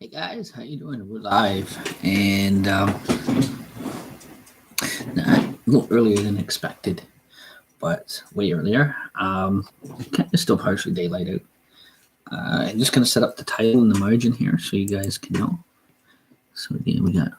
Hey guys, how you doing? We're live, and a little earlier than expected, but way earlier. Kind of still partially daylight out. I'm just gonna set up the title and the margin here so you guys can know. So again, we got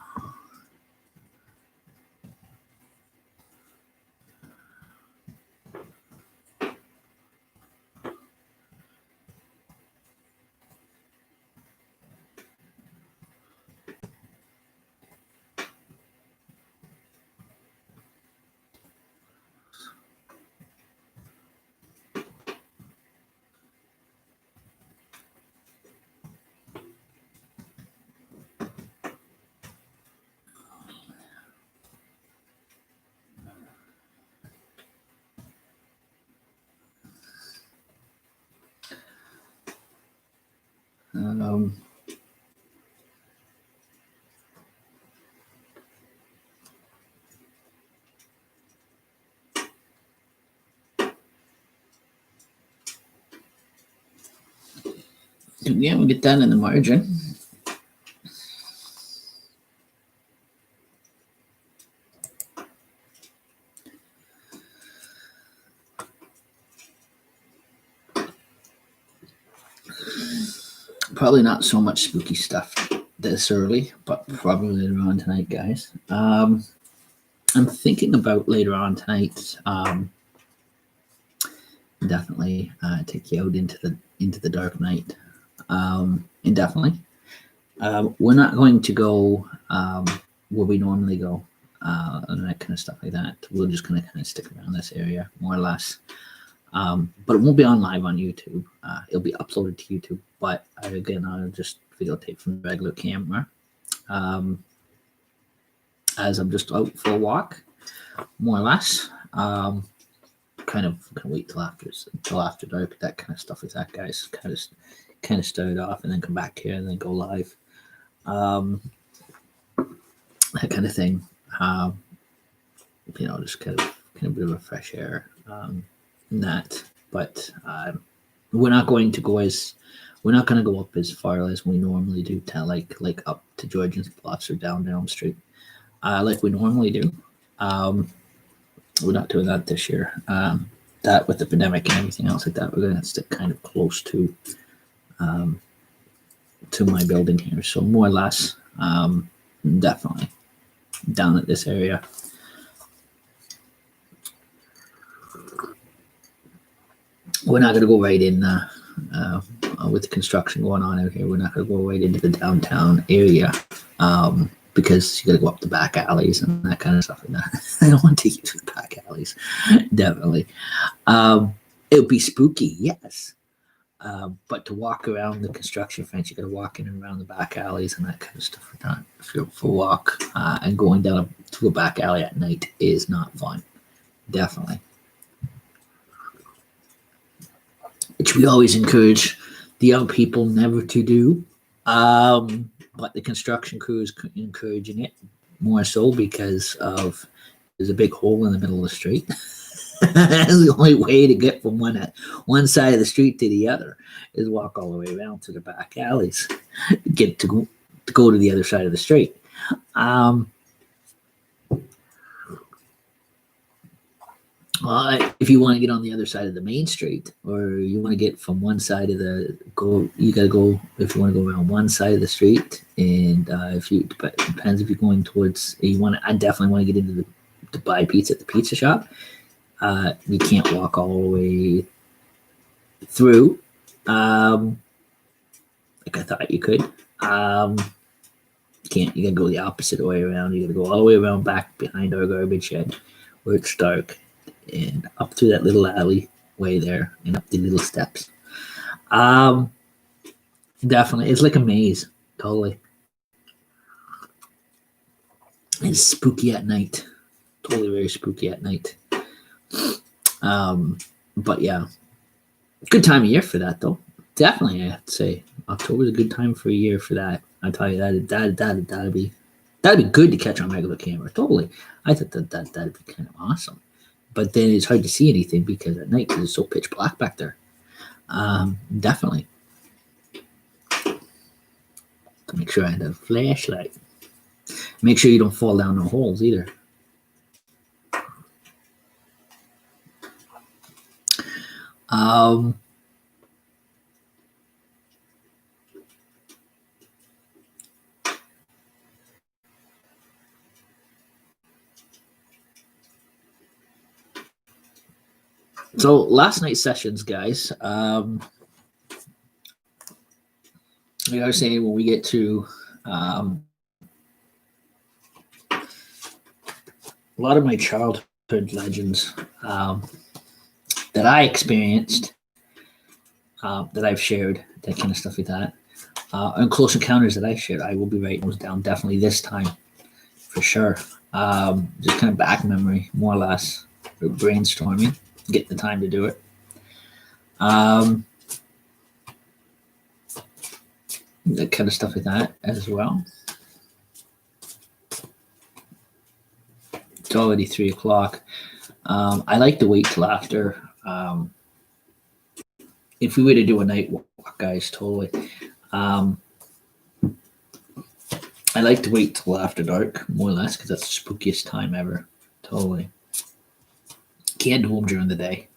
um, yeah, we'll get that in the margin. Probably not so much spooky stuff this early, but probably later on tonight, guys. I'm thinking about later on tonight. Definitely take you out into the dark night. Indefinitely. We're not going to go where we normally go and that kind of stuff like that. We're just going to kind of stick around this area more or less. But it won't be on live on YouTube. It'll be uploaded to YouTube. But again, I'll just videotape from the regular camera as I'm just out for a walk, more or less. Kind of wait till after dark, that kind of stuff like that, guys. Kind of start off and then come back here and then go live. That kind of thing. Just kind of a bit of a fresh air in that. But we're not going to go up as far as we normally do to like up to Georgian's Bluffs or down Elm Street, like we normally do. We're not doing that this year. That with the pandemic and everything else like that, we're going to stick kind of close to my building here. So more or less, definitely down at this area. We're not going to go right in with the construction going on out here. We're not going to go right into the downtown area because you got to go up the back alleys and that kind of stuff. And I don't want to take you to the back alleys. Definitely. It would be spooky, yes. But to walk around the construction fence, you got to walk in and around the back alleys and that kind of stuff like that for walk. And going down to a back alley at night is not fun. Definitely. Which we always encourage the young people never to do. But the construction crew is encouraging it more so because there's a big hole in the middle of the street. That's the only way to get from one side of the street to the other is walk all the way around to the back alleys, get to go to the other side of the street. If you want to get on the other side of the main street, or you want to get from one side of you got to go. If you want to go around one side of the street, and depends if you're going towards. I definitely want to get into to buy pizza at the pizza shop. You can't walk all the way through, like I thought you could. Can't. You gotta go the opposite way around. You gotta go all the way around back behind our garbage shed, where it's dark, and up through that little alley way there, and up the little steps. Definitely, it's like a maze. Totally, it's spooky at night. Totally, very spooky at night. But yeah, good time of year for that though. Definitely, I have to say October's a good time for a year for that. I tell you that'd be good to catch on regular camera. Totally, I thought that'd be kind of awesome. But then it's hard to see anything because at night it's so pitch black back there. Definitely. to make sure I had a flashlight. Make sure you don't fall down the holes either. So last night's sessions, guys. Like I was saying, when we get to a lot of my childhood legends that I experienced, that I've shared, that kind of stuff like that, and close encounters that I shared, I will be writing those down definitely this time, for sure. Just kind of back memory, more or less, or brainstorming, get the time to do it. That kind of stuff like that as well. It's already 3 o'clock. I like to wait till after. If we were to do a night walk, guys, totally. I like to wait till after dark, more or less, because that's the spookiest time ever. Totally. Can't do them during the day.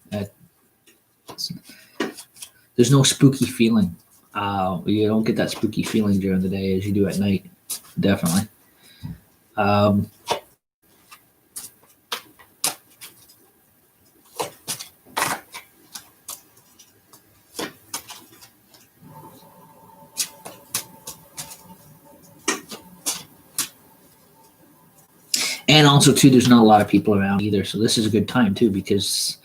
There's no spooky feeling. You don't get that spooky feeling during the day as you do at night. Definitely. And also, too, there's not a lot of people around either. So this is a good time, too, because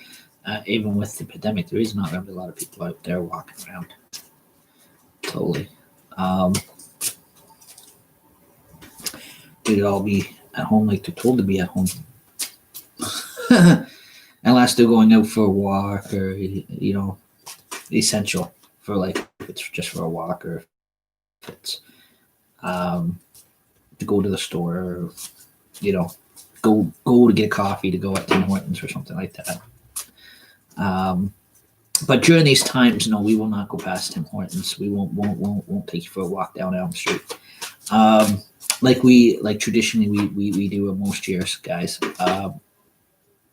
even with the pandemic, there is not really a lot of people out there walking around. Totally. They'd all be at home like they're told to be at home. Unless they're going out for a walk or, essential for, like, if it's just for a walk or if it's to go to the store or, go to get coffee, to go at Tim Hortons or something like that. But during these times, no, we will not go past Tim Hortons. We won't take you for a walk down Elm Street. Like traditionally we do in most years, guys.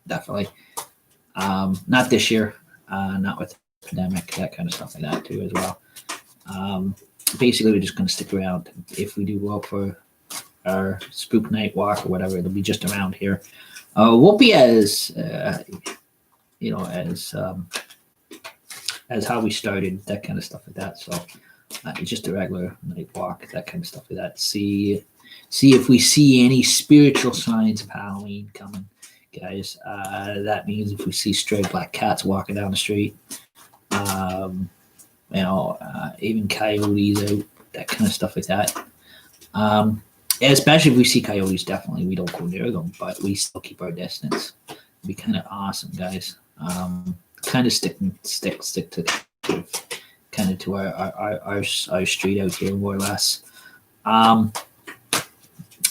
Definitely. Not this year, not with the pandemic, that kind of stuff like that too as well. Basically, we're just going to stick around. If we do go out for our spook night walk or whatever, it'll be just around here. Won't be as as how we started, that kind of stuff like that. So it's just a regular night walk, that kind of stuff like that. See if we see any spiritual signs of Halloween coming, guys. That means if we see stray black cats walking down the street, even coyotes out, that kind of stuff like that. Especially if we see coyotes, definitely we don't go near them, but we still keep our distance. It'd be kind of awesome, guys. Kind of stick to kind of to our street out here, more or less. That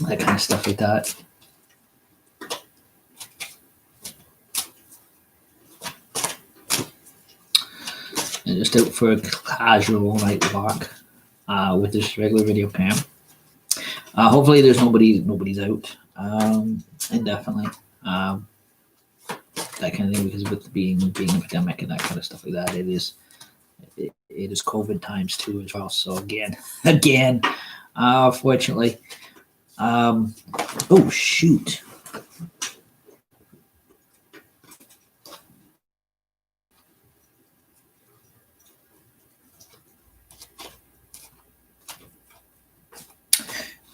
kind of stuff like that. And just out for a casual night walk with this regular video cam. Hopefully there's nobody's out, and definitely that kind of thing, because with being a pandemic and that kind of stuff like that, it is COVID times too as well. So again, fortunately, oh shoot.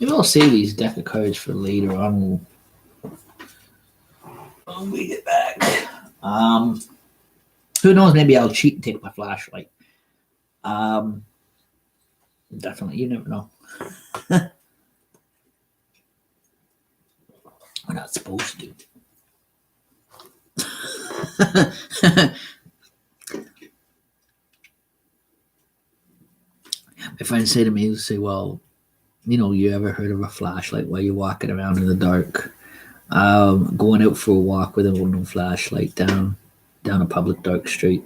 Maybe I'll save these deck of cards for later on. When we get back. Who knows? Maybe I'll cheat and take my flashlight. Definitely, you never know. We're not supposed to. My friends say to me, well, you ever heard of a flashlight while you're walking around in the dark? Going out for a walk with a no flashlight down a public dark street.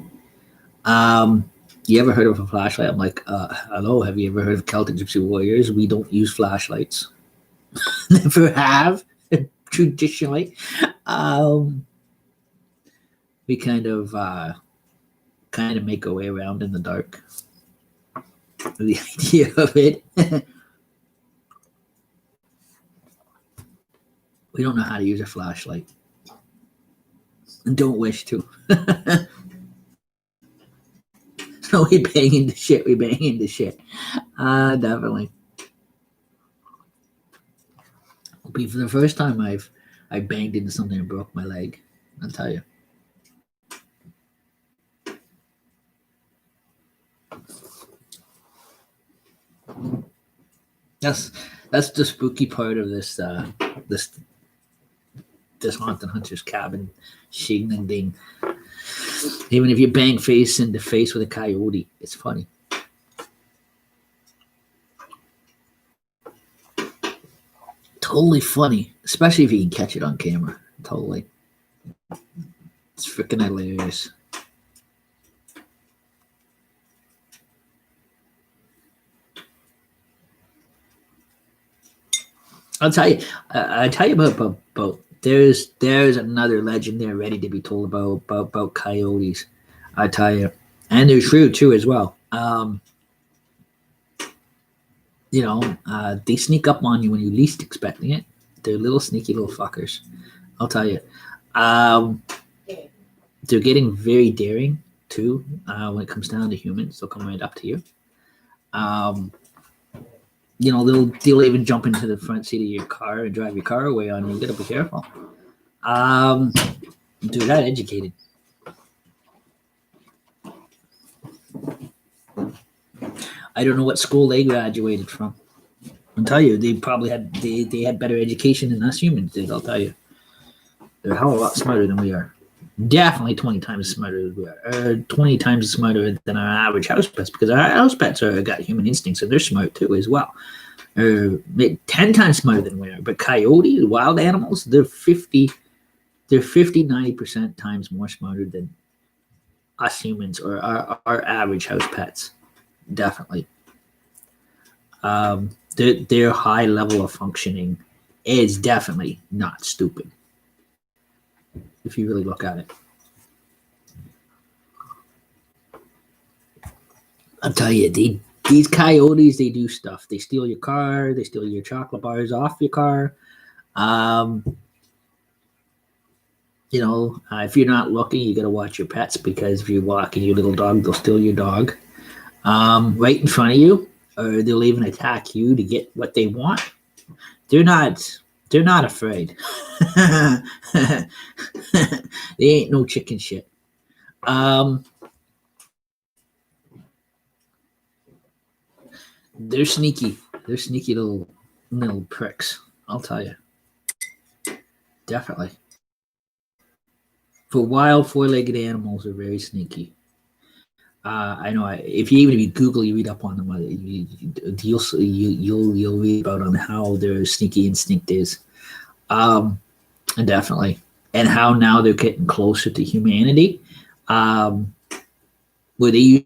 You ever heard of a flashlight? I'm like, hello, have you ever heard of Celtic Gypsy Warriors? We don't use flashlights. Never have, traditionally. Um, we kind of make our way around in the dark. The idea of it. We don't know how to use a flashlight. And don't wish to. So we bang into shit. Definitely. It'll be for the first time I banged into something and broke my leg. I'll tell you. That's the spooky part of this haunted hunter's cabin shingling thing. Even if you bang face into face with a coyote, it's funny. Totally funny, especially if you can catch it on camera. Totally. It's freaking hilarious. I tell you about there's another legend there ready to be told about coyotes. I tell you, and they're true too as well. They sneak up on you when you least expecting it. They're little sneaky little fuckers. I'll tell you. They're getting very daring too. When it comes down to humans, they'll come right up to you. They'll even jump into the front seat of your car and drive your car away on you. You gotta be careful. They're not educated. I don't know what school they graduated from. I'll tell you, they probably had they had better education than us humans did. I'll tell you, they're a hell of a lot smarter than we are. Definitely 20 times smarter than we are. 20 times smarter than our average house pets, because our house pets got human instincts and they're smart too as well. 10 times smarter than we are. But coyote, wild animals, they're 90% times more smarter than us humans or our average house pets. Definitely. Their high level of functioning is definitely not stupid, if you really look at it. I'll tell you, these coyotes, they do stuff. They steal your car. They steal your chocolate bars off your car. If you're not looking, you got to watch your pets, because if you're walking your little dog, they'll steal your dog right in front of you, or they'll even attack you to get what they want. They're not afraid. They ain't no chicken shit. They're sneaky. They're sneaky little pricks. I'll tell you. Definitely. For wild four-legged animals, are very sneaky. I know. If you Google, you read up on them. You'll read about on how their sneaky instinct is, and definitely, and how now they're getting closer to humanity, where they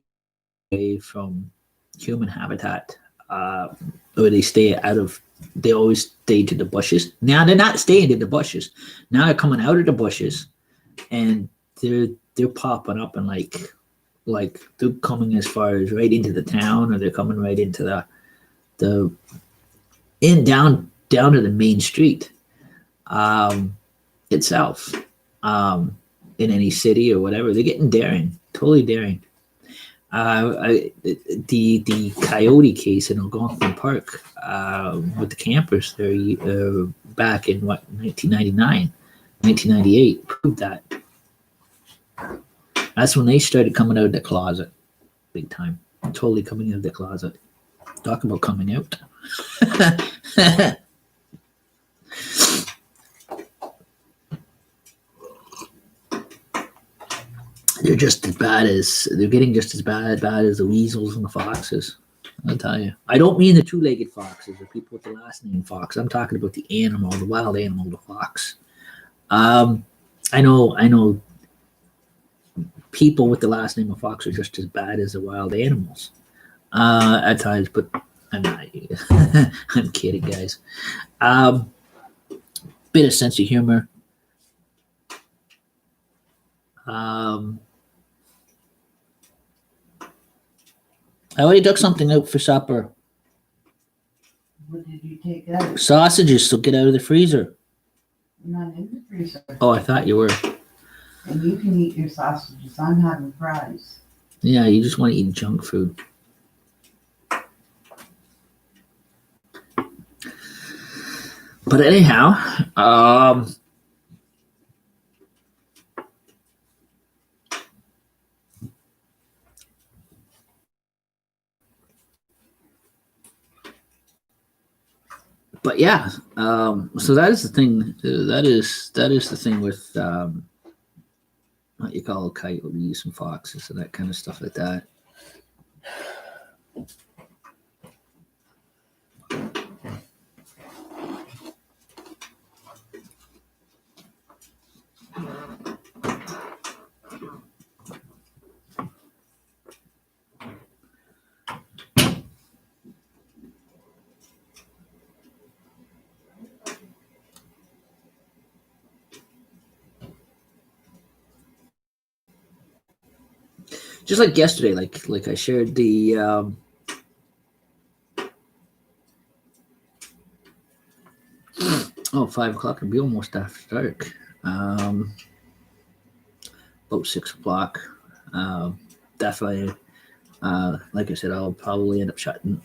away from human habitat, or they stay out of. They always stay to the bushes. Now they're not staying to the bushes. Now they're coming out of the bushes, and they're popping up and like they're coming as far as right into the town, or they're coming right into down to the main street itself, in any city or whatever. They're getting daring, totally daring. The coyote case in Algonquin Park, with the campers there, back in 1999, 1998, proved that. That's when they started coming out of the closet, big time. Totally coming out of the closet. Talk about coming out. They're getting just as bad as the weasels and the foxes. I'll tell you. I don't mean the two-legged foxes or people with the last name Fox. I'm talking about the animal, the wild animal, the fox. I know people with the last name of Fox are just as bad as the wild animals at times. But I'm not. I'm kidding, guys. Bit of sense of humor. I already took something out for supper. What did you take out? Sausages, so get out of the freezer. I'm not in the freezer. Oh, I thought you were. And you can eat your sausages. I'm having fries. Yeah, you just want to eat junk food. But anyhow, but yeah, so that is the thing. That is the thing with what you call coyotes and foxes and that kind of stuff like that. Just like yesterday, like I shared the 5 o'clock. It'll be almost after dark. About 6 o'clock. Definitely. Like I said, I'll probably end up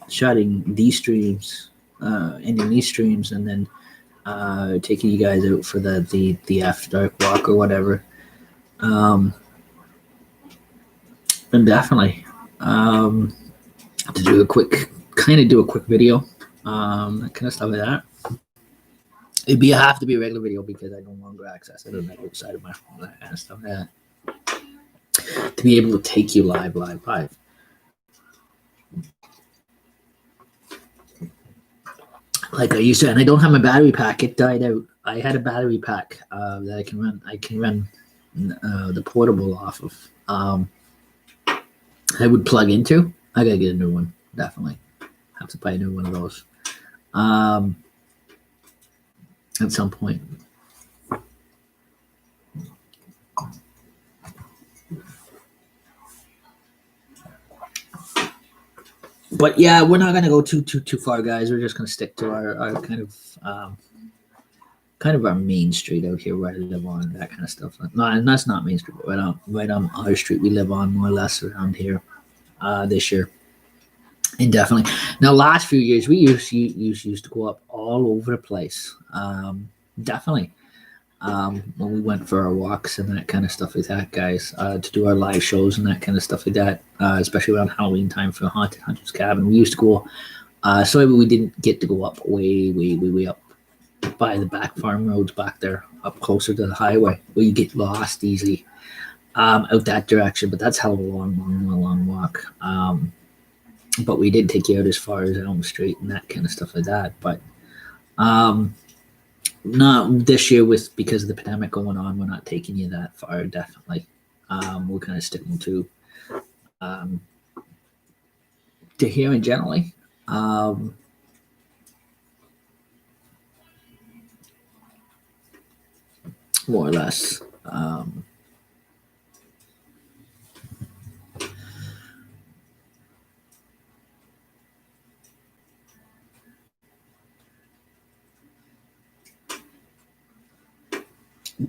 shutting these streams, ending these streams, and then taking you guys out for the after dark walk or whatever. And definitely to do a quick video, that kind of stuff like that. It'd have to be a regular video because I no longer access it outside of my phone, that kind of stuff like that. To be able to take you live. Like I used to, and I don't have my battery pack. It died out. I had a battery pack that I can run. I can run the portable off of. I would plug into. I gotta get a new one. Definitely have to buy a new one of those at some point. But yeah, we're not gonna go too far, guys. We're just gonna stick to our kind of our main street out here where I live on, that kind of stuff. No, and that's not Main Street, but right on our street we live on, more or less around here this year. And definitely now, last few years we used to go up all over the place. Definitely. When we went for our walks and that kind of stuff like that, guys, to do our live shows and that kind of stuff like that, especially around Halloween time for Haunted Hunter's Cabin. We used to go, so we didn't get to go up way up by the back farm roads back there, up closer to the highway, where you get lost easily out that direction. But that's hell of a long walk. But we did take you out as far as Elm Street and that kind of stuff like that. But not this year because of the pandemic going on. We're not taking you that far. Definitely, we're kind of sticking to here in generally. More or less.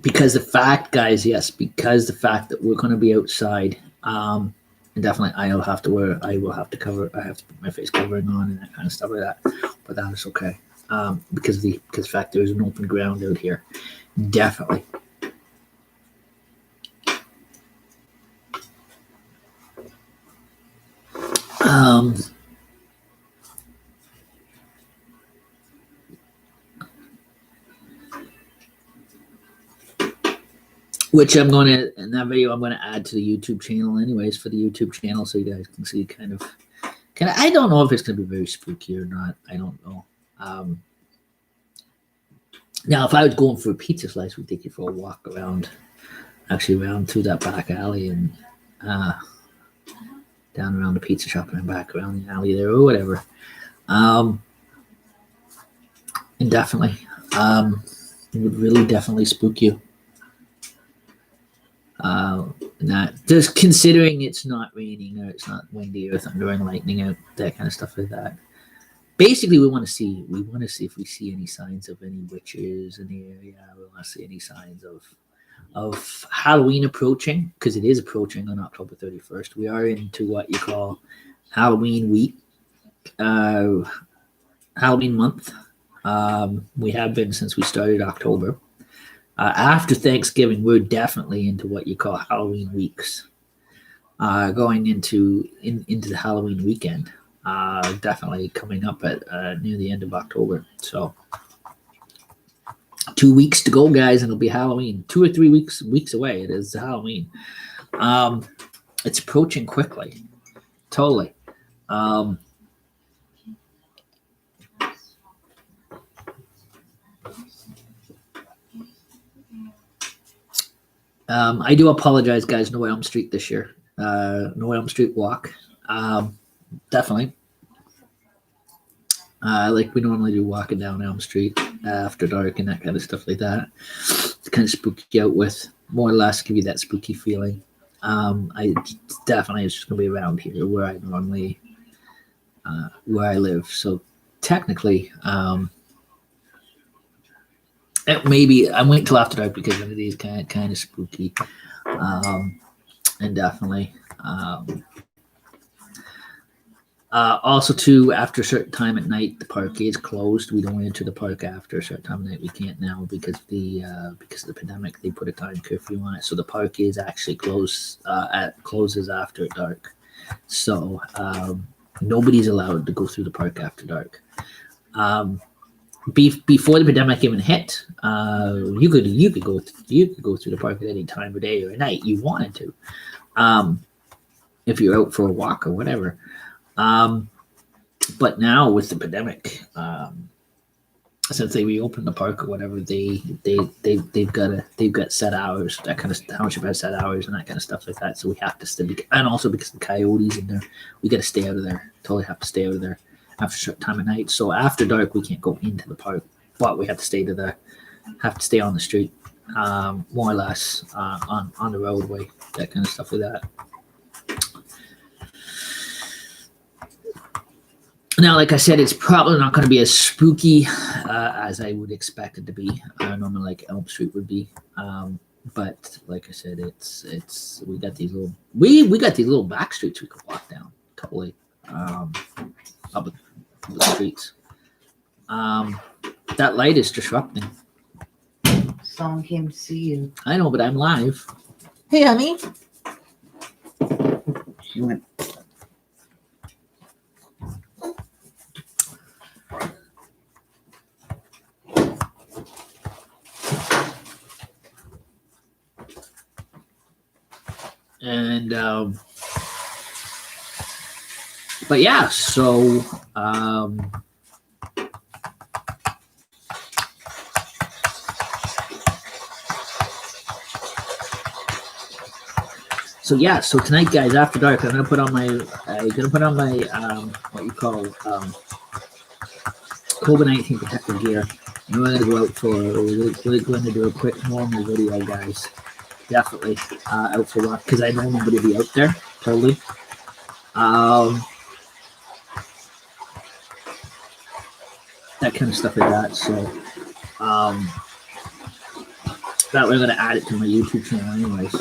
Because the fact, guys, yes, because the fact that we're going to be outside, and definitely I will have to put my face covering on and that kind of stuff like that, but that is okay. Because the fact there's an open ground out here, definitely. Which in that video I'm going to add to the YouTube channel anyways, for the YouTube channel, so you guys can see kind of I don't know if it's going to be very spooky or not. I don't know. Now, if I was going for a pizza slice, we'd take you for a walk around to that back alley and down around the pizza shop and back around the alley there or whatever. And definitely, it would really definitely spook you. Not just considering it's not raining or it's not windy or thunder and lightning out, that kind of stuff like that. Basically, we want to see if we see any signs of any witches in the area. We want to see any signs of Halloween approaching, because it is approaching on October 31st. We are into what you call Halloween week, Halloween month. We have been since we started October. After Thanksgiving, we're definitely into what you call Halloween weeks. Going into the Halloween weekend, definitely coming up at near the end of October. So 2 weeks to go, guys, and it'll be Halloween. 2 or 3 weeks away. It is Halloween. It's approaching quickly. Totally. I do apologize, guys. No Elm Street this year. No Elm Street walk. Definitely. Like we normally do, walking down Elm Street after dark and that kind of stuff like that. It's kind of spooky you out with, more or less give you that spooky feeling. I definitely, it's just gonna be around here where I normally where I live. So technically, maybe I wait till after dark because it is kind of spooky, and definitely. Also, too, after a certain time at night, the park is closed. We don't enter the park after a certain time at night. We can't now because of the pandemic. They put a time curfew on it, so the park is actually closed. Closes after dark, so nobody's allowed to go through the park after dark. Before the pandemic even hit, you could go through the park at any time of day or night you wanted to, if you're out for a walk or whatever. But now with the pandemic, since they reopened the park or whatever, they've got set hours, that kind of township has set hours and that kind of stuff like that. So we have to stay, and also because the coyotes in there, we got to stay out of there. Totally have to stay out of there after a certain time of night. So after dark, we can't go into the park, but we have to stay on the street, more or less, on the roadway, that kind of stuff like that. Now, like I said, it's probably not going to be as spooky as I would expect it to be. Normally, like Elm Street would be, but like I said, it's we got these little back streets we could walk down, totally, up the streets. That light is disrupting. Someone came to see you. I know, but I'm live. Hey, honey. She went. And but yeah, so so tonight, guys, after dark, I'm gonna put on my what you call COVID-19 protective gear. And we're gonna go out we're going to do a quick normal video, guys. Definitely out for walk because I know nobody will be out there. Totally. That kind of stuff like that. So that way I'm gonna add it to my YouTube channel anyways.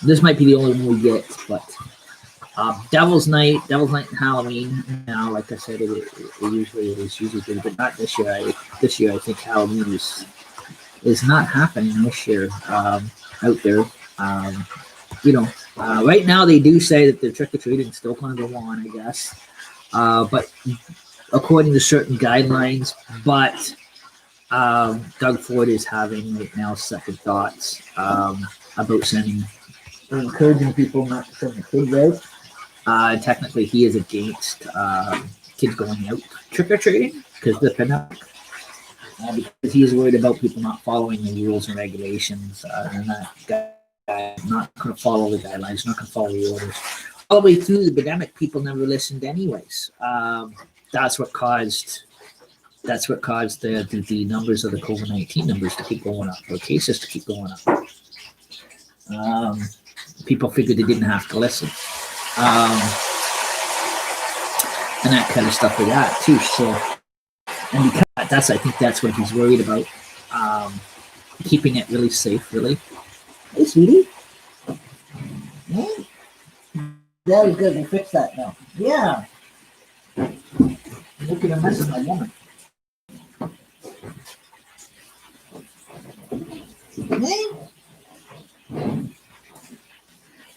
This might be the only one we get, but Devil's Night and Halloween. Now, like I said, it usually good, but not this year. This year I think Halloween is not happening this year. Out there, right now they do say that the trick-or-treating is still going to go on, I guess, but according to certain guidelines. But Doug Ford is having right now second thoughts about encouraging people not to send the kids out. Technically, he is against kids going out trick-or-treating because of the pandemic. Because he's worried about people not following the rules and regulations and that not going to follow the guidelines, not going to follow the orders. All the way through the pandemic, people never listened anyways. That's what caused the numbers of the COVID-19 numbers to keep going up, or cases to keep going up. People figured they didn't have to listen, and that kind of stuff like that too. So, and because I think that's what he's worried about, keeping it really safe, really. Hey, sweetie. Yeah. That was good. We'll fix that now. Yeah. Look at him messing my woman. Hey.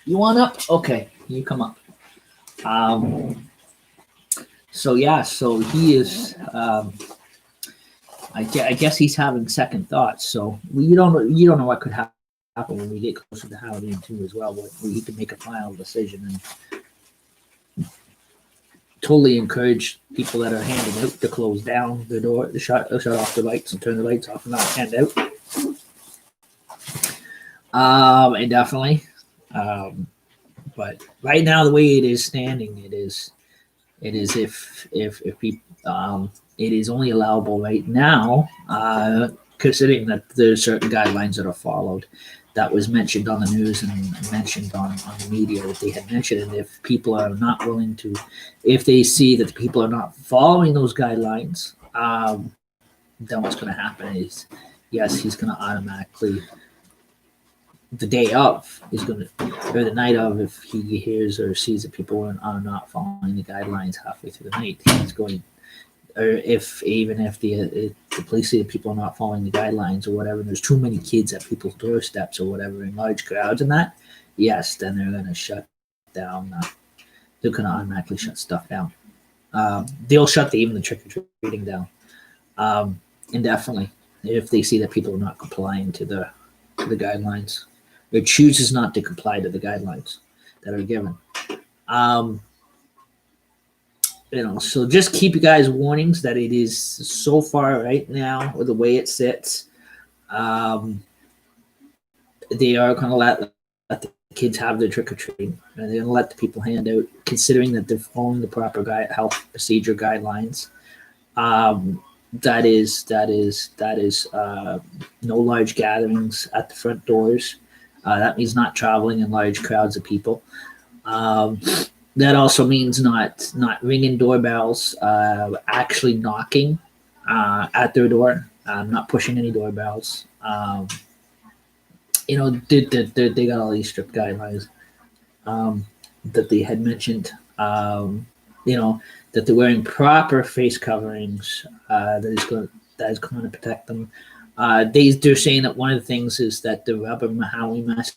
You want up? Okay, you come up. So yeah, so he is. I guess he's having second thoughts. So you don't know what could happen when we get closer to Halloween too, as well. Where he can make a final decision and totally encourage people that are handing out to close down the door, to shut off the lights and turn the lights off and not hand out. And definitely. But right now, the way it is standing, it is if people, it is only allowable right now, considering that there's certain guidelines that are followed. That was mentioned on the news and mentioned on the media that they had mentioned. And if people are not willing to, if they see that the people are not following those guidelines, then what's going to happen is, yes, he's going to automatically, the day of, he's going to, or the night of, if he hears or sees that people are not following the guidelines halfway through the night, he's going, or if the police see that people are not following the guidelines or whatever, and there's too many kids at people's doorsteps or whatever in large crowds and that, yes, then they're going to shut down. They're going to automatically shut stuff down. They'll shut even the trick-or-treating down. Indefinitely, if they see that people are not complying to the guidelines, or chooses not to comply to the guidelines that are given. So just keep you guys warnings that it is so far right now, with the way it sits, they are going to let the kids have their trick-or-treating, and they're going to let the people hand out, considering that they're following the proper health procedure guidelines. That is no large gatherings at the front doors. That means not traveling in large crowds of people. That also means not ringing doorbells, actually knocking at their door, not pushing any doorbells. They got all these strict guidelines that they had mentioned. That they're wearing proper face coverings that is going to protect them. They're saying that one of the things is that the rubber Maui mask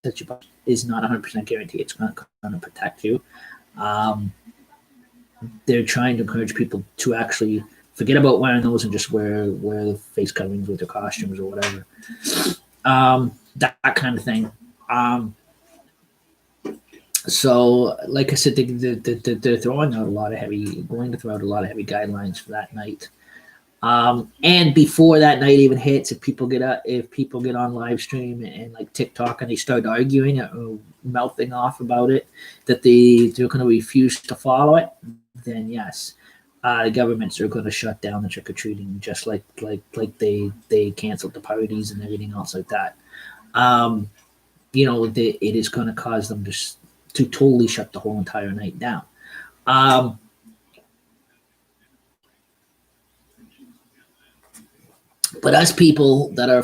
that you buy is not 100% guaranteed it's going to protect you. They're trying to encourage people to actually forget about wearing those and just wear the face coverings with their costumes or whatever. That kind of thing. So, like I said, they're throwing out going to throw out a lot of heavy guidelines for that night. And before that night even hits, if people get on live stream and like TikTok and they start arguing or mouthing off about it, that they're going to refuse to follow it, then yes, the governments are going to shut down the trick-or-treating, just like they canceled the parties and everything else like that. It is going to cause them to totally shut the whole entire night down. But us people that are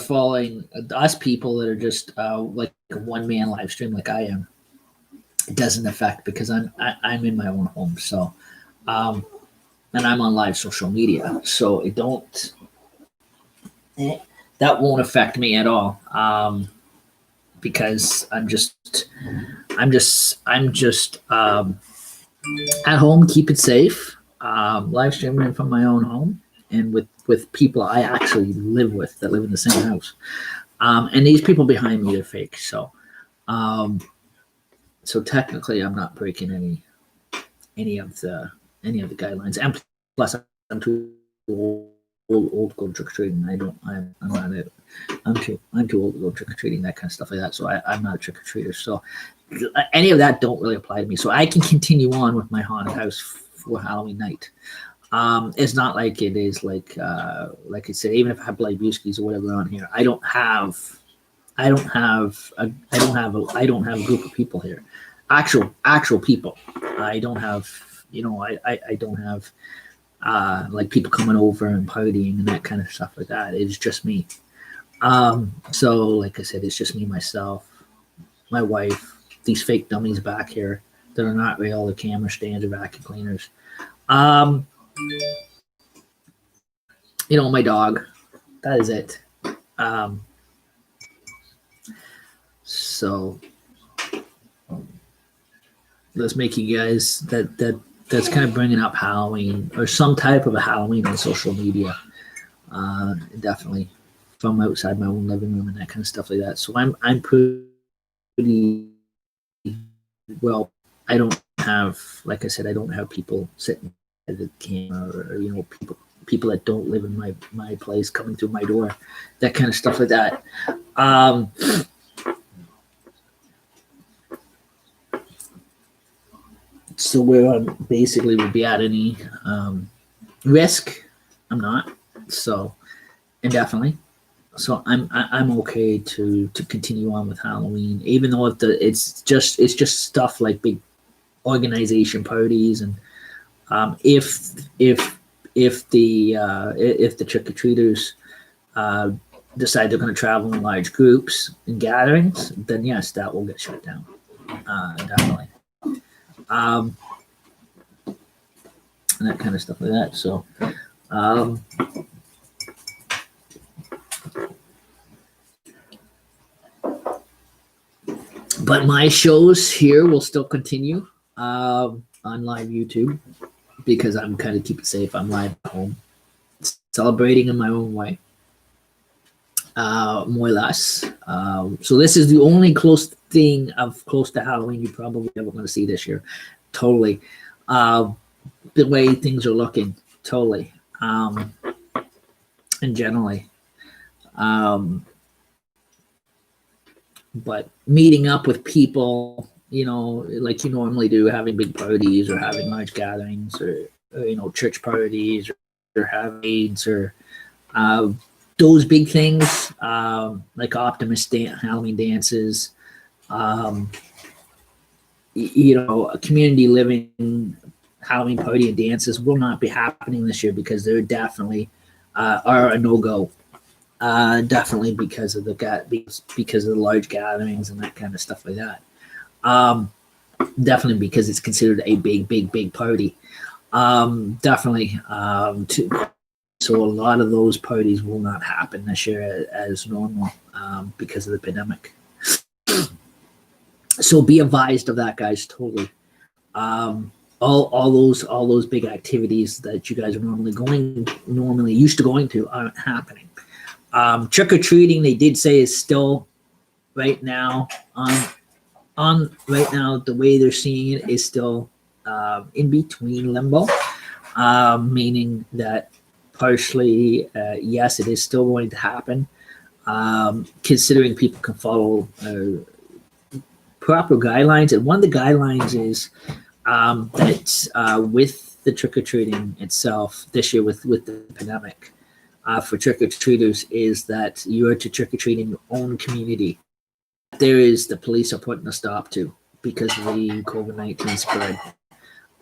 just like a one-man live stream like I am, it doesn't affect, because I'm in my own home. So, and I'm on live social media, so that won't affect me at all. Because I'm just at home, keep it safe, live streaming from my own home, and with people I actually live with, that live in the same house. And these people behind me are fake. So technically I'm not breaking any of the guidelines. And plus I'm too old old to go trick or treating. I'm not a, I'm too old to go trick or treating, that kind of stuff like that. So I'm not a trick or treater. So any of that don't really apply to me. So I can continue on with my haunted house for Halloween night. It's not like it is like I said, even if I have Bloody Brewskis or whatever on here, I don't have a group of people here, actual people. I don't have, I don't have like people coming over and partying and that kind of stuff like that. It's just me. So like I said, it's just me, myself, my wife, these fake dummies back here that are not real, the camera stands or vacuum cleaners. My dog. That is it. So let's make you guys that's kind of bringing up Halloween or some type of a Halloween on social media. Definitely from outside my own living room and that kind of stuff like that. So I'm pretty well. I don't have, like I said, I don't have people sitting at the camera or people that don't live in my place coming through my door, that kind of stuff like that. So where I basically would be at any risk, I'm not. So indefinitely. So I'm okay to continue on with Halloween, even though it's just stuff like big organization parties, and if the trick-or-treaters decide they're going to travel in large groups and gatherings, then yes, that will get shut down. Definitely. And that kind of stuff like that. So but my shows here will still continue on live YouTube, because I'm kind of keep it safe. I'm live at home, celebrating in my own way, more or less. So this is the only close thing of close to Halloween you're probably ever going to see this year. Totally. The way things are looking, totally. And generally. But meeting up with people, like you normally do, having big parties or having large gatherings or church parties or having aids or those big things, like Optimus Halloween dances, community living Halloween party and dances will not be happening this year, because they're definitely are a no-go. Definitely because of the large gatherings and that kind of stuff like that. Definitely because it's considered a big party. Definitely. So a lot of those parties will not happen this year as normal because of the pandemic. So be advised of that, guys. Totally. All those big activities that you guys are normally used to going to aren't happening. Trick or treating, they did say, is still right now on right now. The way they're seeing it is still in between limbo, meaning that partially, yes, it is still going to happen, considering people can follow proper guidelines. And one of the guidelines is that with the trick or treating itself this year, with the pandemic. For trick-or-treaters, is that you are to trick-or-treat in your own community. There is the police are putting a stop to because of the COVID-19 spread.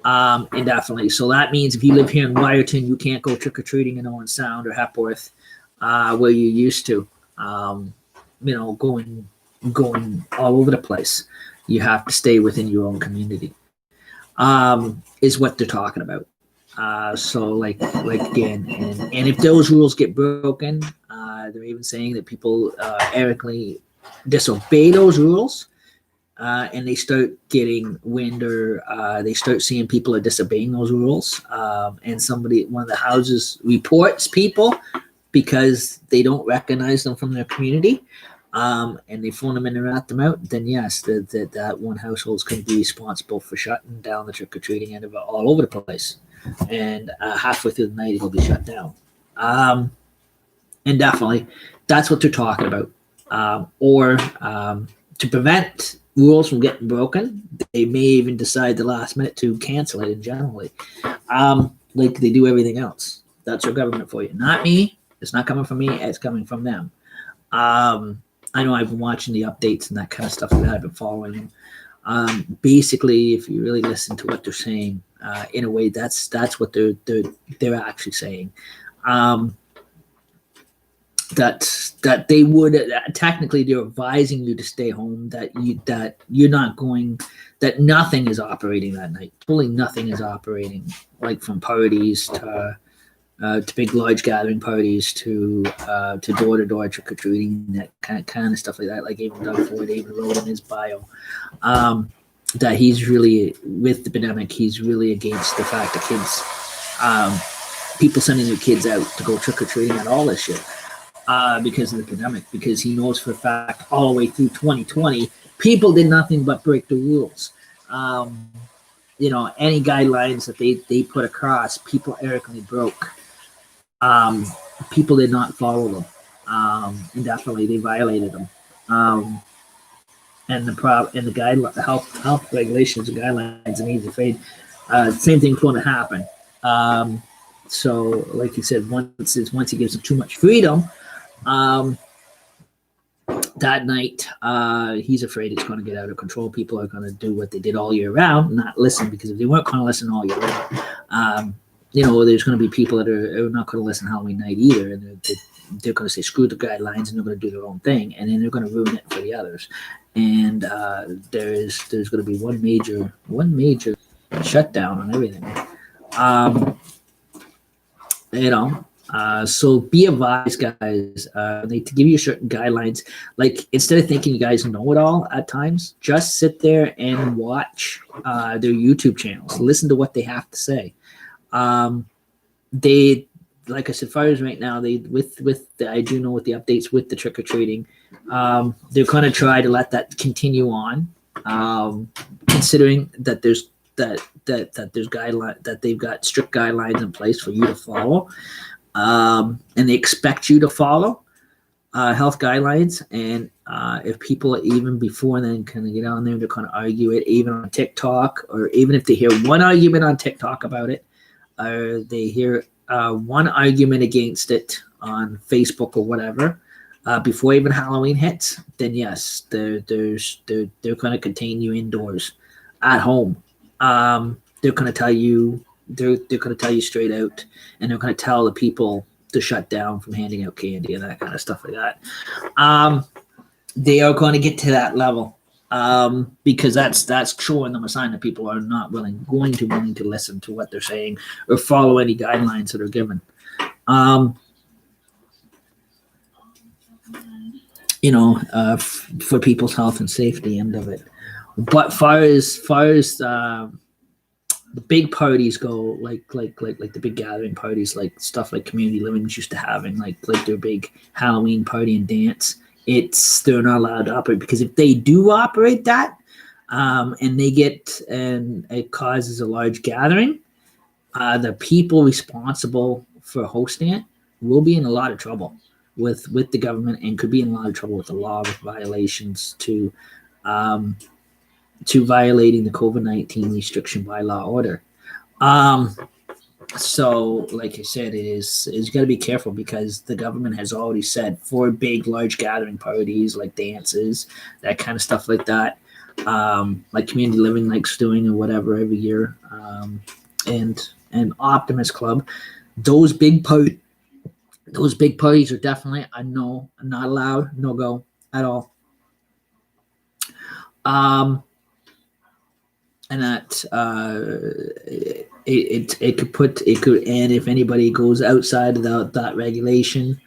And definitely. So that means if you live here in Wyerton, you can't go trick-or-treating in Owen Sound or Hepworth, where you used to, going all over the place. You have to stay within your own community, is what they're talking about. So like again, and if those rules get broken, they're even saying that people erically disobey those rules, and they start getting wind, or they start seeing people are disobeying those rules, and one of the houses reports people because they don't recognize them from their community, and they phone them in and rat them out, then yes, that one household is going to be responsible for shutting down the trick-or-treating end of it all over the place. And halfway through the night, it'll be shut down. And definitely, that's what they're talking about. Or to prevent rules from getting broken, they may even decide the last minute to cancel it. In generally, like they do everything else. That's your government for you, not me. It's not coming from me. It's coming from them. I know I've been watching the updates and that kind of stuff like that. I've been following them. Basically, if you really listen to what they're saying, in a way, that's what they're actually saying. That they would technically they're advising you to stay home. That you're not going. That nothing is operating that night. Totally nothing is operating. Like from parties to big large gathering parties to door to door trick or treating, that kind of stuff like that. Like even Doug Ford even wrote in his bio that he's really, with the pandemic, he's really against the fact that kids, people sending their kids out to go trick or treating and all this shit because of the pandemic. Because he knows for a fact all the way through 2020, people did nothing but break the rules. Any guidelines that they put across, people arrogantly broke. People did not follow them. Indefinitely, they violated them. And the guideline, health regulations and guidelines, and he's afraid same thing's going to happen. So, like you said, once he gives them too much freedom, that night, he's afraid it's going to get out of control. People are going to do what they did all year round, not listen, because if they weren't going to listen all year round, there's going to be people that are not going to listen Halloween night either, and they're going to say screw the guidelines, and they're going to do their own thing, and then they're going to ruin it for the others. And there's going to be one major shutdown on everything. So be advised, guys. They to give you certain guidelines. Like, instead of thinking you guys know it all at times, just sit there and watch their YouTube channels. Listen to what they have to say. They, like I said, fires right now. I do know with the updates with the trick or treating, they're going to try to let that continue on, considering that there's guideline, that they've got strict guidelines in place for you to follow. And they expect you to follow health guidelines. And if people even before then kind of get on there, they're going to argue it, even on TikTok, or even if they hear one argument on TikTok about it, or they hear one argument against it on Facebook or whatever, before even Halloween hits, then yes, they're going to contain you indoors at home. They're going to tell you. They're going to tell you straight out, and they're going to tell the people to shut down from handing out candy and that kind of stuff like that. They are going to get to that level because that's showing them a sign that people are not willing to listen to what they're saying or follow any guidelines that are given. For people's health and safety end of it. But far as the big parties go, like the big gathering parties, like stuff like Community Living's used to having, like their big Halloween party and dance, they're not allowed to operate, because if they do operate that, and it causes a large gathering, the people responsible for hosting it will be in a lot of trouble with the government, and could be in a lot of trouble with the law, with violations to violating the COVID-19 restriction by law order. So, like I said, it's got to be careful, because the government has already said for big, large gathering parties, like dances, that kind of stuff like that, like Community Living likes doing or whatever every year, and Optimist Club, those big parties are definitely not allowed, no go at all. And that it could, and if anybody goes outside of that regulation,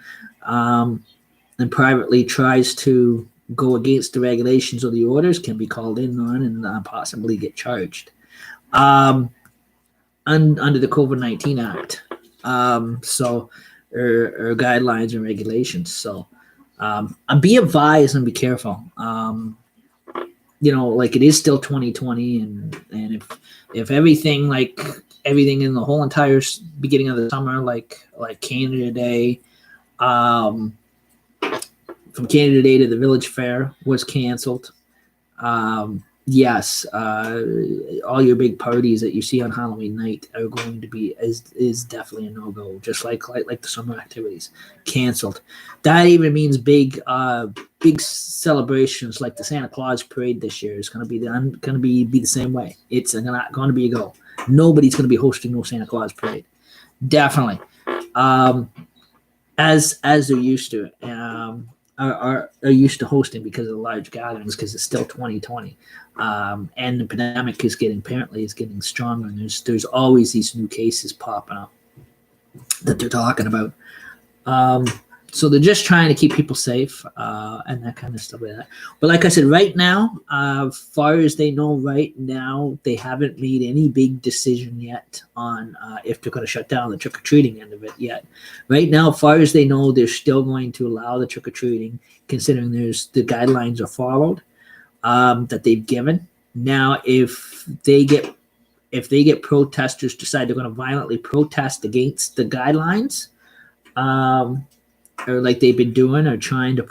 and privately tries to go against the regulations or the orders, can be called in on and possibly get charged under the COVID-19 Act, or guidelines and regulations. So be advised and be careful. Like, it is still 2020, and if everything, like everything in the whole entire beginning of the summer, like Canada Day, from Canada Day to the Village Fair was canceled. Yes, all your big parties that you see on Halloween night are going to be is definitely a no-go. Just like the summer activities, canceled. That even means big celebrations like the Santa Claus parade this year is going to be the same way. It's not going to be a go. Nobody's going to be hosting no Santa Claus parade. Definitely, as they're used to. Are used to hosting because of the large gatherings, because it's still 2020, and the pandemic is getting stronger, and there's always these new cases popping up that they're talking about. So they're just trying to keep people safe, and that kind of stuff like that. But like I said, right now, far as they know, right now they haven't made any big decision yet on if they're going to shut down the trick-or-treating end of it yet. Right now, far as they know, they're still going to allow the trick-or-treating, considering the guidelines are followed that they've given. Now, if they get protesters decide they're going to violently protest against the guidelines, or like they've been doing, or trying to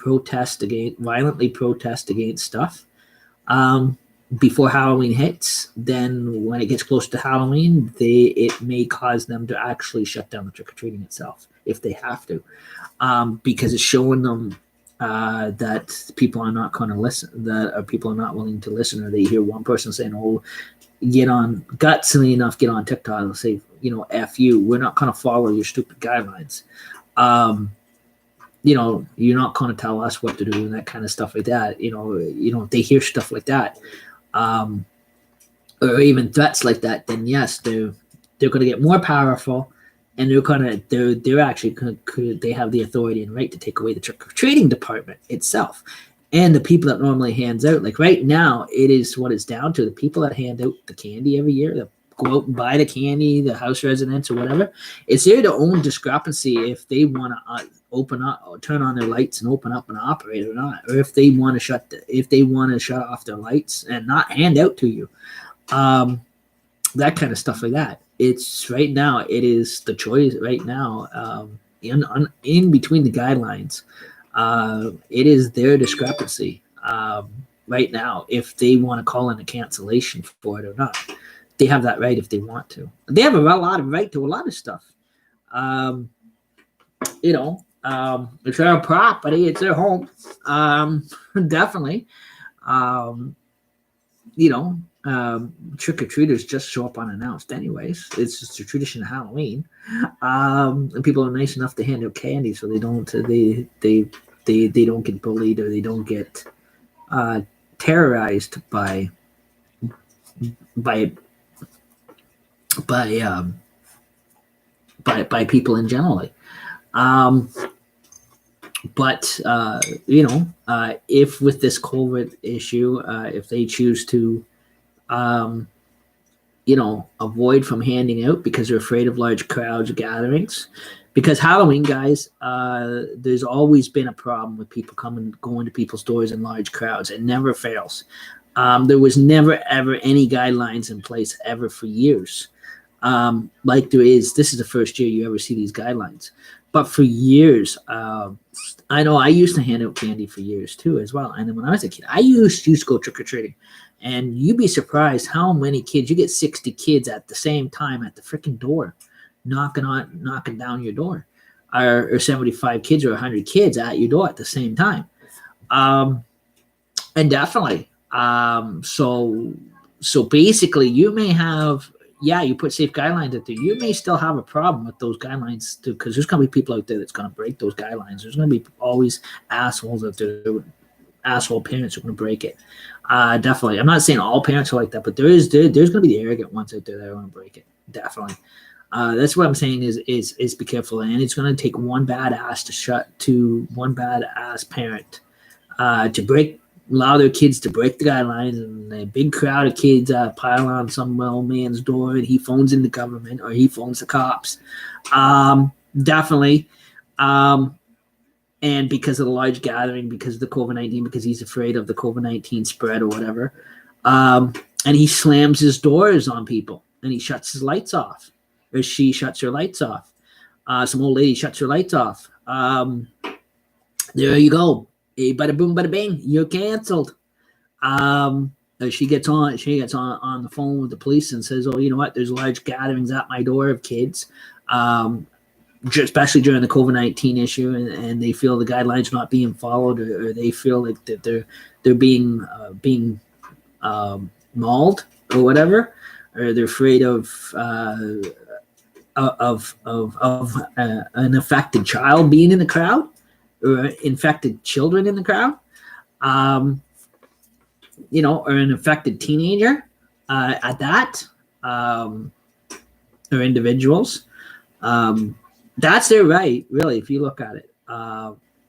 violently protest against stuff before Halloween hits, then when it gets close to Halloween, it may cause them to actually shut down the trick-or-treating itself if they have to, because it's showing them that people are not going to listen, that people are not willing to listen, or they hear one person saying, "Oh, get on gutsily enough, get on TikTok and say, F you, we're not going to follow your stupid guidelines." You're not going to tell us what to do, and that kind of stuff like that. If they hear stuff like that, or even threats like that, then yes, they're going to get more powerful, and they're actually they have the authority and right to take away the trick-or-treating department itself, and the people that normally hands out. Like right now, it is what it's down to. The people that hand out the candy every year, that go out and buy the candy, the house residents or whatever, it's their own discrepancy if they want to open up or turn on their lights and open up and operate or not, or if they want to shut off their lights and not hand out to you, that kind of stuff like that. It's right now, it is the choice right now, in between the guidelines. It is their discrepancy right now if they want to call in a cancellation for it or not. They have that right if they want to. They have a lot of right to a lot of stuff. It's their property, it's their home. Definitely. Trick-or-treaters just show up unannounced anyways. It's just a tradition of Halloween. And people are nice enough to hand out candy so they don't get bullied, or they don't get terrorized by people in general. If with this COVID issue, if they choose to, avoid from handing out because they're afraid of large crowds gatherings, because Halloween, guys, there's always been a problem with people going to people's doors in large crowds. It never fails. There was never, ever any guidelines in place ever for years. Like there is, this is the first year you ever see these guidelines. But for years, I know I used to hand out candy for years too as well. And then when I was a kid, I used to go trick-or-treating. And you'd be surprised how many kids, you get 60 kids at the same time at the freaking door, knocking down your door. Or 75 kids or 100 kids at your door at the same time. And definitely. So basically you may have, you put safe guidelines out there. You may still have a problem with those guidelines too, because there's going to be people out there that's going to break those guidelines. There's going to be always assholes out there. Asshole parents are going to break it. Definitely. I'm not saying all parents are like that, but there's going to be the arrogant ones out there that are going to break it. Definitely. That's what I'm saying is be careful. And it's going to take one badass parent to allow their kids to break the guidelines, and a big crowd of kids pile on some old man's door, and he phones in the government or he phones the cops. Definitely. And because of the large gathering, because of the COVID-19, because he's afraid of the COVID-19 spread or whatever. And he slams his doors on people. and he shuts his lights off, or she shuts her lights off. Some old lady shuts her lights off. There you go. Hey, bada boom, bada bing. You're canceled. She gets on the phone with the police and says, "Oh, you know what? There's large gatherings at my door of kids, especially during the COVID-19 issue, and they feel the guidelines are not being followed, or they feel like that they're being mauled or whatever, or they're afraid of an affected child being in the crowd, or infected children in the crowd, or an affected teenager at that, or individuals. That's their right, really, if you look at it.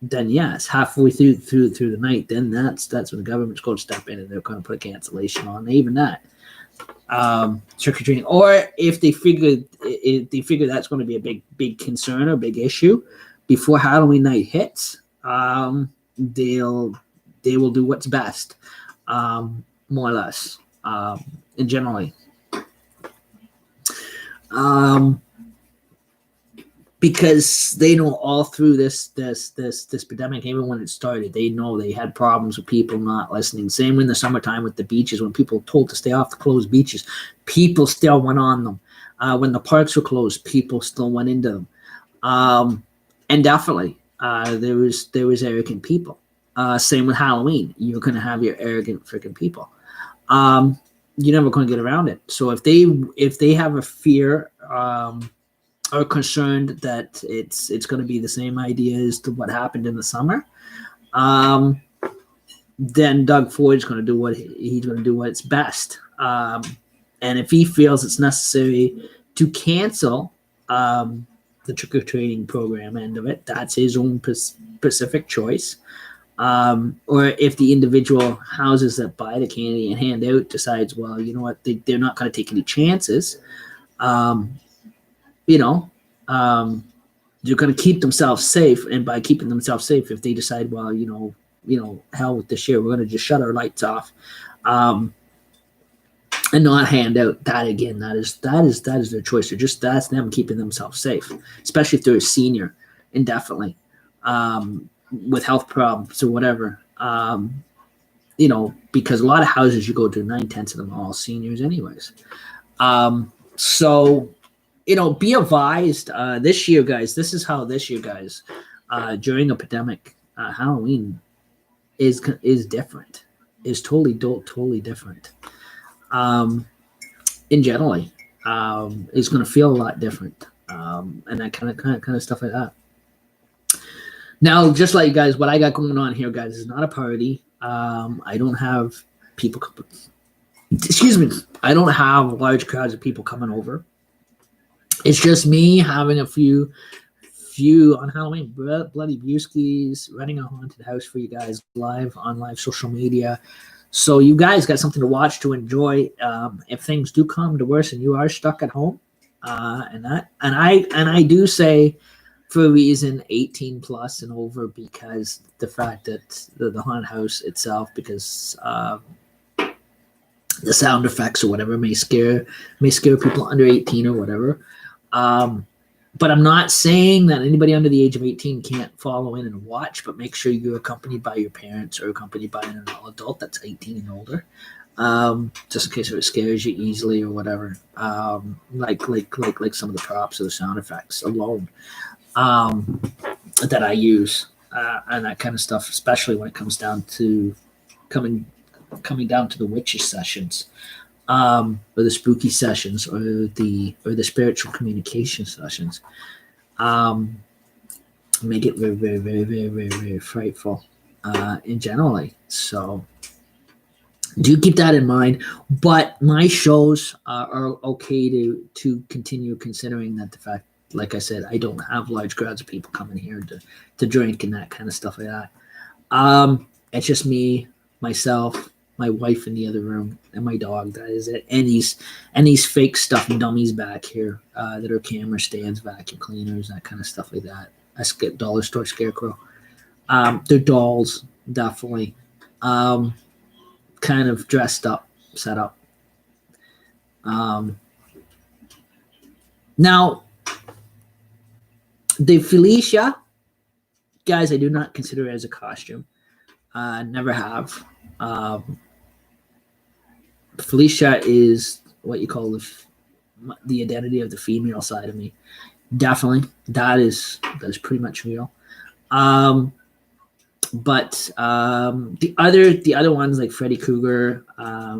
Then yes, halfway through the night, then that's when the government's going to step in and they're going to put a cancellation on even that. Trick or treating, or if they figure that's going to be a big concern or big issue before Halloween night hits, they will do what's best, more or less, and generally, because they know all through this pandemic, even when it started, they know they had problems with people not listening. Same in the summertime with the beaches, when people were told to stay off the closed beaches, people still went on them. When the parks were closed, people still went into them. And definitely, there was arrogant people. Same with Halloween. You're going to have your arrogant freaking people. You're never going to get around it. So if they have a fear, are concerned that it's going to be the same idea as to what happened in the summer, then Doug Ford's going to do what's best. And if he feels it's necessary to cancel the trick-or-treating program end of it, that's his own specific choice. Or if the individual houses that buy the candy and hand out decides, well, you know what, they're not going to take any chances, they're going to keep themselves safe. And by keeping themselves safe, if they decide, well, hell with this year, we're going to just shut our lights off, and not hand out, that again, that is their choice. That's them keeping themselves safe, especially if they're a senior indefinitely, with health problems or whatever, because a lot of houses you go to, 9/10 of them are all seniors anyways. So, be advised, this year, guys, this is how this year, guys, during a pandemic, Halloween is different, is totally different. In generally, it's going to feel a lot different, and that kind of stuff like that. Now, just like you guys, what I got going on here, guys, is not a party. I don't have people. Excuse me. I don't have large crowds of people coming over. It's just me having a few on Halloween bloody brewskis, running a haunted house for you guys on live social media. So you guys got something to watch, to enjoy. If things do come to worse and you are stuck at home, and I do say for a reason 18 plus and over, because the fact that the haunted house itself, because the sound effects or whatever may scare people under 18 or whatever. But I'm not saying that anybody under the age of 18 can't follow in and watch, but make sure you're accompanied by your parents or accompanied by an adult that's 18 and older, just in case if it scares you easily or whatever. Like some of the props or the sound effects alone, that I use, and that kind of stuff, especially when it comes down to coming down to the witches sessions, or the spooky sessions, or the spiritual communication sessions, make it very, very, very, very, very, very frightful, in generally. So do keep that in mind. But my shows are okay to continue, considering that the fact, like I said, I don't have large crowds of people coming here to drink and that kind of stuff like that. It's just me, myself, my wife in the other room, and my dog. That is it. And these fake stuff dummies back here, that are camera stands, vacuum cleaners, that kind of stuff like that. A dollar store scarecrow. They're dolls, definitely. Kind of dressed up, set up. Now, the Felicia, guys, I do not consider it as a costume. Never have. Felicia is what you call the identity of the female side of me. Definitely, that is pretty much real. But the other ones like Freddy Krueger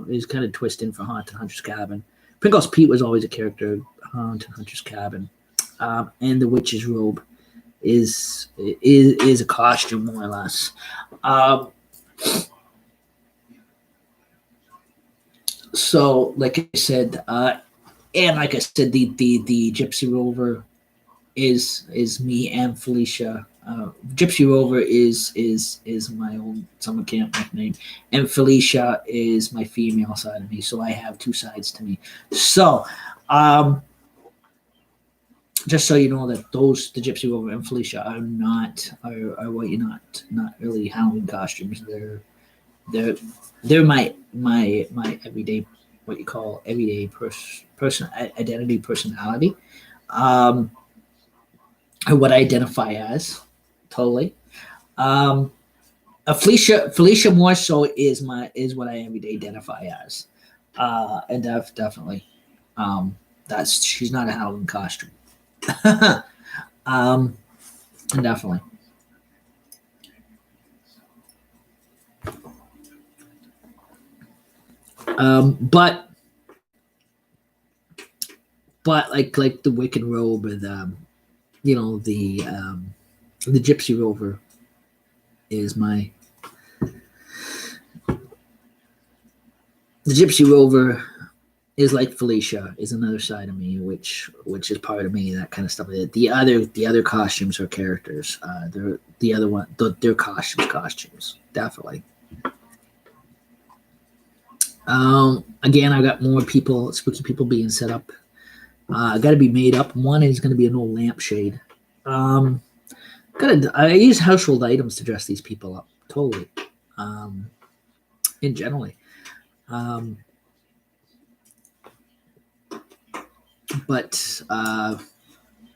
is kind of twisted for Haunted Hunter's Cabin. Pringles Pete was always a character, Haunted Hunter's Cabin, and the Witch's Robe is a costume more or less. So, like I said, and like I said, the Gypsy Rover is me and Felicia. Gypsy Rover is my old summer camp nickname, and Felicia is my female side of me. So I have two sides to me. So, just so you know that the Gypsy Rover and Felicia are what you not really Halloween costumes. They're my everyday, what you call everyday person identity, personality, or what I identify as. Totally. Felicia more so is what I everyday identify as, and definitely, she's not a Halloween costume. And definitely. But like the Wicked Robe and the Gypsy Rover is the Gypsy Rover is like Felicia, is another side of me, which is part of me, that kind of stuff. The other costumes are characters. They're costumes, definitely. Again, I got more spooky people being set up. Got to be made up. One is going to be an old lampshade. I use household items to dress these people up. Totally. In generally. But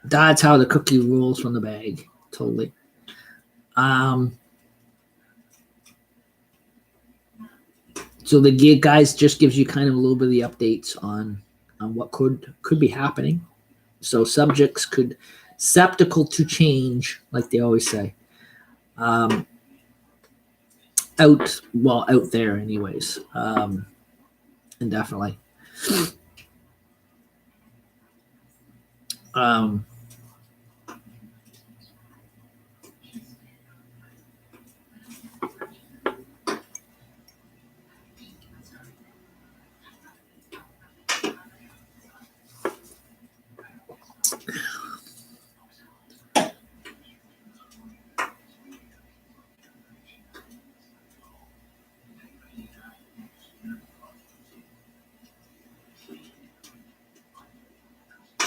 that's how the cookie rolls from the bag. Totally. So the guys just gives you kind of a little bit of the updates on what could be happening. So subjects could skeptical to change, like they always say. Out there anyways. And definitely.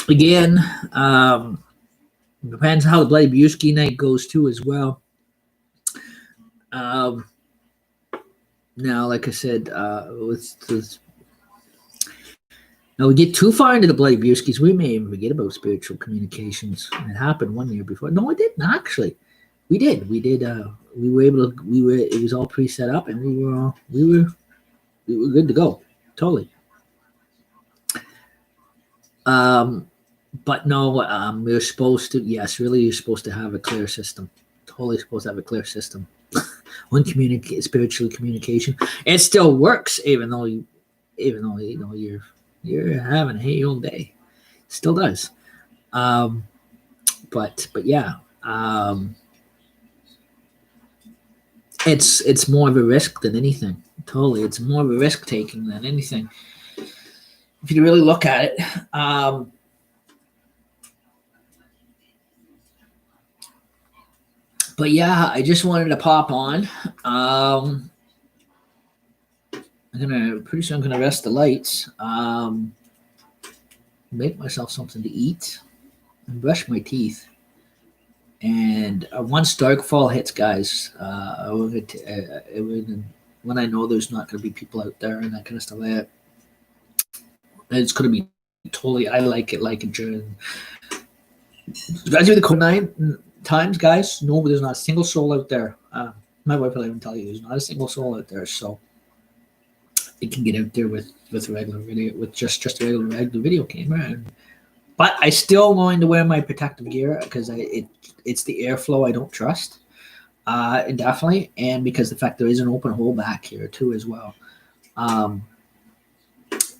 Again, depends how the Bloody Buski night goes too as well. Now, like I said, now we get too far into the Bloody Buskis, we may even forget about spiritual communications. It happened 1 year before. No, it didn't actually. We did. We were able to. It was all pre-set up, and we were good to go. Totally. But no, you're supposed to. Yes, really, you're supposed to have a clear system. Totally supposed to have a clear system. When spiritual communication, it still works, even though you're having a hell day. Still does. But yeah. It's more of a risk than anything. Totally, it's more of a risk taking than anything. If you really look at it. But yeah, I just wanted to pop on. Pretty soon I'm gonna rest the lights. Make myself something to eat and brush my teeth. And once Darkfall hits, guys, when I know there's not going to be people out there and that kind of stuff, it's going to be totally, I like it during, especially the COVID-9 times, guys. No, there's not a single soul out there. My wife will even tell you there's not a single soul out there. So you can get out there with regular video, with just a regular video camera. But I still going to wear my protective gear because it's the airflow I don't trust, definitely, and because the fact there is an open hole back here too as well.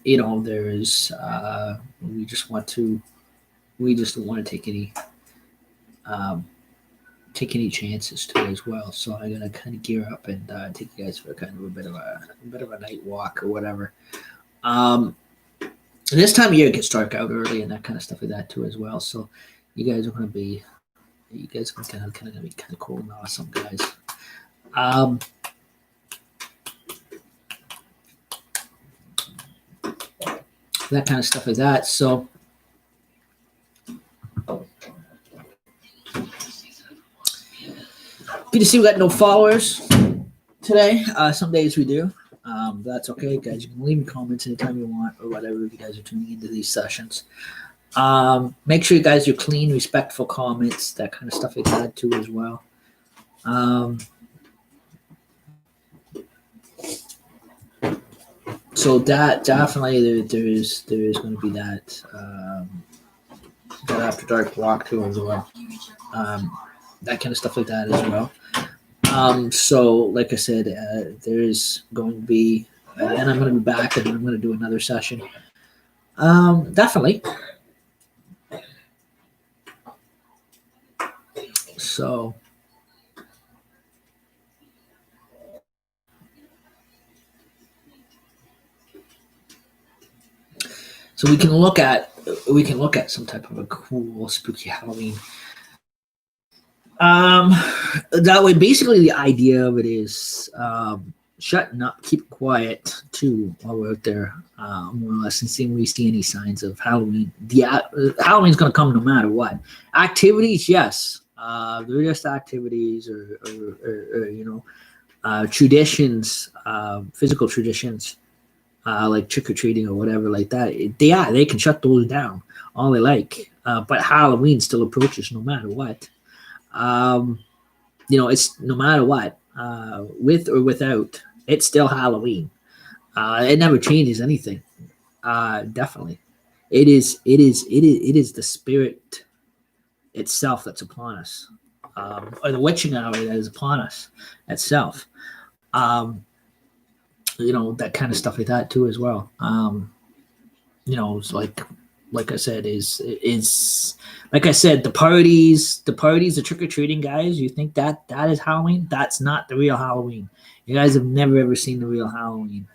There's we just don't want to take any chances too as well. So I'm gonna kind of gear up and take you guys for kind of a bit of a night walk or whatever. This time of year it gets dark out early and that kind of stuff like that too as well. So you guys are kind of be cool and awesome, guys. That kind of stuff like that. So good to see we got no followers today. Some days we do. That's okay, guys. You can leave me comments anytime you want or whatever if you guys are tuning into these sessions. Make sure you guys are clean, respectful comments, that kind of stuff like that too as well. So that definitely there is going to be that after dark walk too as well. That kind of stuff like that as well. So like I said, there is going to be, and I'm going to be back and I'm going to do another session. Definitely. So we can look at some type of a cool spooky Halloween. That way, basically, the idea of it is shutting up, keep quiet too while we're out there, more or less, and seeing if we see any signs of Halloween. Halloween's going to come no matter what. Activities, yes, they're just activities or traditions, physical traditions. Like trick-or-treating or whatever like that. They can shut those down all they like. But Halloween still approaches no matter what. It's no matter what, with or without, it's still Halloween. It never changes anything. Definitely. It is the spirit itself that's upon us. Or the witching hour that is upon us itself. That kind of stuff like that too as well. It's like I said, is like I said, the parties, the trick-or-treating, guys, you think that is Halloween? That's not the real Halloween. You guys have never ever seen the real Halloween.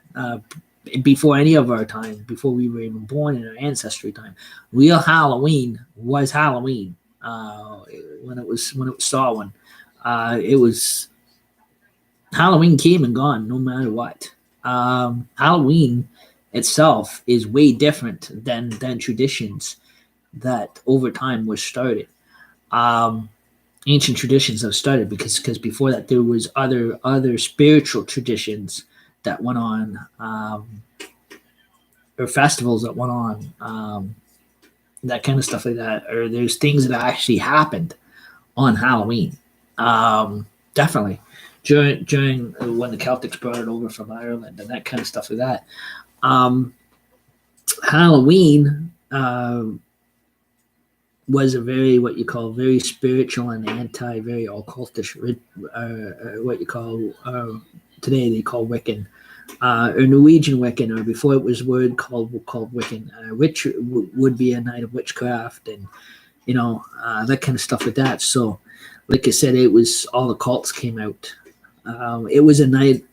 Before any of our time, before we were even born in our ancestry time, real Halloween was Halloween. When it was Samhain, it was Halloween came and gone no matter what. Halloween itself is way different than traditions that over time were started. Ancient traditions have started because before that there was other spiritual traditions that went on, or festivals that went on, that kind of stuff like that. Or there's things that actually happened on Halloween. Definitely. During when the Celtics brought it over from Ireland and that kind of stuff like that. Halloween was a very spiritual and very occultish, what you call today they call Wiccan, or Norwegian Wiccan, or before it was a word called Wiccan. Witch would be a night of witchcraft and that kind of stuff like that. So like I said, it was all the cults came out. It was a night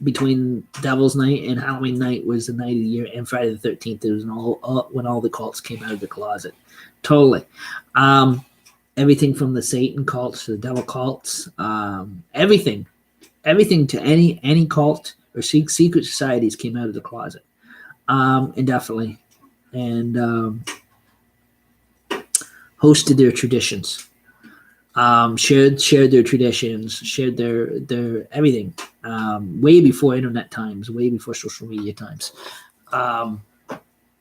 between Devil's Night and Halloween night was the night of the year, and Friday the 13th. It was when all the cults came out of the closet. Totally. Everything from the Satan cults to the devil cults, everything to any cult or secret societies came out of the closet, and definitely, and hosted their traditions. Shared their traditions, shared their everything, way before internet times, way before social media times.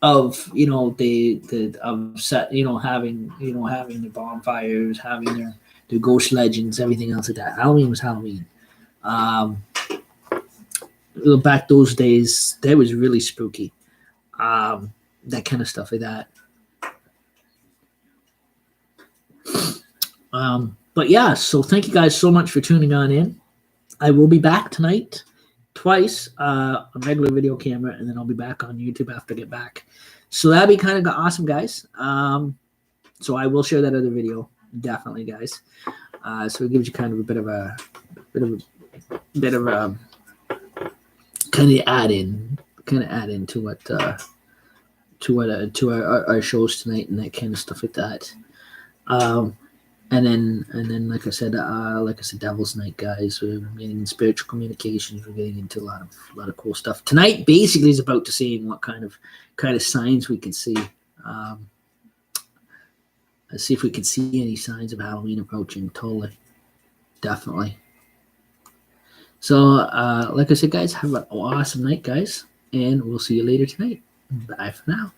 of the of set having having the bonfires, having their ghost legends, everything else like that. Halloween was Halloween. Back those days, that was really spooky. That kind of stuff like that. But yeah, so thank you guys so much for tuning on in. I will be back tonight twice on regular video camera, and then I'll be back on YouTube after I get back. So that'd be kind of awesome, guys. So I will share that other video, definitely, guys. So it gives you kind of a bit of a kind of add in to what to our shows tonight and that kind of stuff like that. And then, like I said, Devil's Night, guys. We're getting in spiritual communications. We're getting into a lot of cool stuff. Tonight, basically, is about to seeing what kind of signs we can see. Let's see if we can see any signs of Halloween approaching. Totally, definitely. So, like I said, guys, have an awesome night, guys, and we'll see you later tonight. Bye for now.